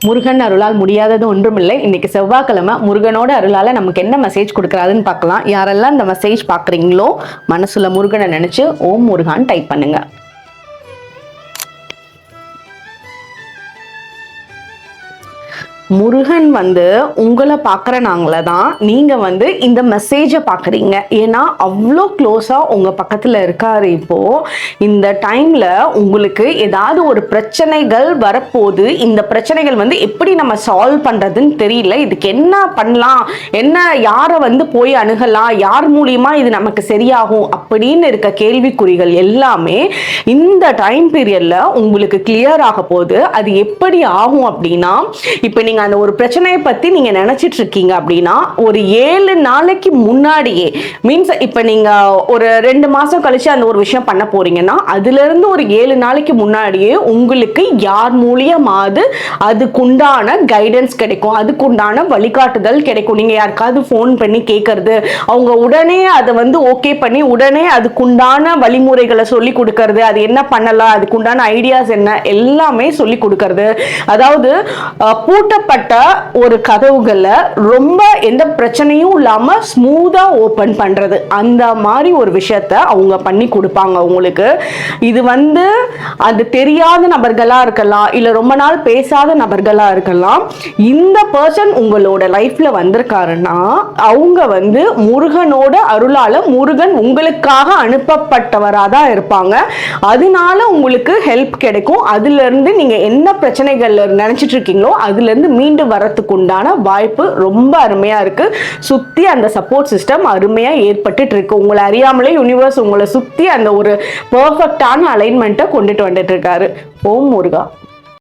முருகன் அருளால் முடியாதது ஒன்றுமில்லை. இன்னைக்கு செவ்வாய்க்கிழமை, முருகனோட அருளால நமக்கு என்ன மெசேஜ் கொடுக்குறாருன்னு பார்க்கலாம். யாரெல்லாம் இந்த மெசேஜ் பார்க்குறீங்களோ மனசுல முருகனை நினைச்சு ஓம் முருகான் டைப் பண்ணுங்க. முருகன் உங்களை பார்க்குறனாங்கள தான் நீங்கள் இந்த மெசேஜை பார்க்குறீங்க. ஏன்னா அவ்வளோ க்ளோஸாக உங்கள் பக்கத்தில் இருக்காரு. இப்போது இந்த டைமில் உங்களுக்கு ஏதாவது ஒரு பிரச்சனைகள் வரப்போது. இந்த பிரச்சனைகள் எப்படி நம்ம சால்வ் பண்ணுறதுன்னு தெரியல. இதுக்கு என்ன பண்ணலாம், என்ன யாரை போய் அணுகலாம், யார் மூலியமா இது நமக்கு சரியாகும் அப்படின்னு இருக்க கேள்விக்குறிகள் எல்லாமே இந்த டைம் பீரியடில் உங்களுக்கு கிளியர் ஆக போகுது. அது எப்படி ஆகும் அப்படின்னா, இப்போ நீங்கள் அந்த ஒரு பிரச்சனையை பத்தி நீங்க நினைச்சிட்டு இருக்கீங்க அப்படின்னா ஒரு 7 நாளைக்கு முன்னாடியே, மீன்ஸ் இப்ப நீங்க ஒரு 2 மாசம் கழிச்சு அந்த ஒரு விஷயம் பண்ண போறீங்கன்னா அதுல இருந்து ஒரு 7 நாளைக்கு முன்னாடியே உங்களுக்கு யார் மூலியமாவது அதுக்குண்டான கைடன்ஸ் கிடைக்கும், அதுக்குண்டான வழிகாட்டுதல் கிடைக்கும். நீங்க யாருக்காவது ஃபோன் பண்ணி கேட்கறது, அவங்க உடனே அதை ஓகே பண்ணி உடனே அதுக்குண்டான வழிமுறைகளை சொல்லி கொடுக்கறது, அது என்ன பண்ணலாம், அதுக்குண்டான ஐடியாஸ் என்ன எல்லாமே சொல்லி கொடுக்கறது. அதாவது பூட்டப்பட்ட ஒரு கதவுகளை ரொம்ப எந்த பிரச்சனையும் இல்லாம ஸ்மூதா ஓபன் பண்றது, அந்த மாதிரி ஒரு விஷயத்த அவங்க பண்ணி கொடுப்பாங்க உங்களுக்கு. இது அது தெரியாத நபர்களா இருக்கலாம், இல்ல ரொம்ப நாள் பேசாத நபர்களா இருக்கலாம். இந்த பர்சன் உங்களோட லைஃப்ல வந்திருக்காருன்னா அவங்க முருகனோட அருளால, முருகன் உங்களுக்காக அனுப்பப்பட்டவரா தான் இருப்பாங்க. அதனால உங்களுக்கு ஹெல்ப் கிடைக்கும். அதுல இருந்து நீங்க என்ன பிரச்சனைகள் நினைச்சிட்டு இருக்கீங்களோ அதுல இருந்து மீண்டும் வரத்துக்கு உண்டான வாய்ப்பு ரொம்ப அருமையா இருக்கு. சுத்தி அந்த சப்போர்ட் சிஸ்டம் அருமையா ஏற்பட்டு இருக்கு. உங்களை அறியாமலே யூனிவர்ஸ் உங்களை சுத்தி அந்த ஒரு பெர்ஃபெக்டான அலைன்மெண்ட்டை கொண்டுட்டு வந்துட்டு இருக்காரு. ஓம் முருகா.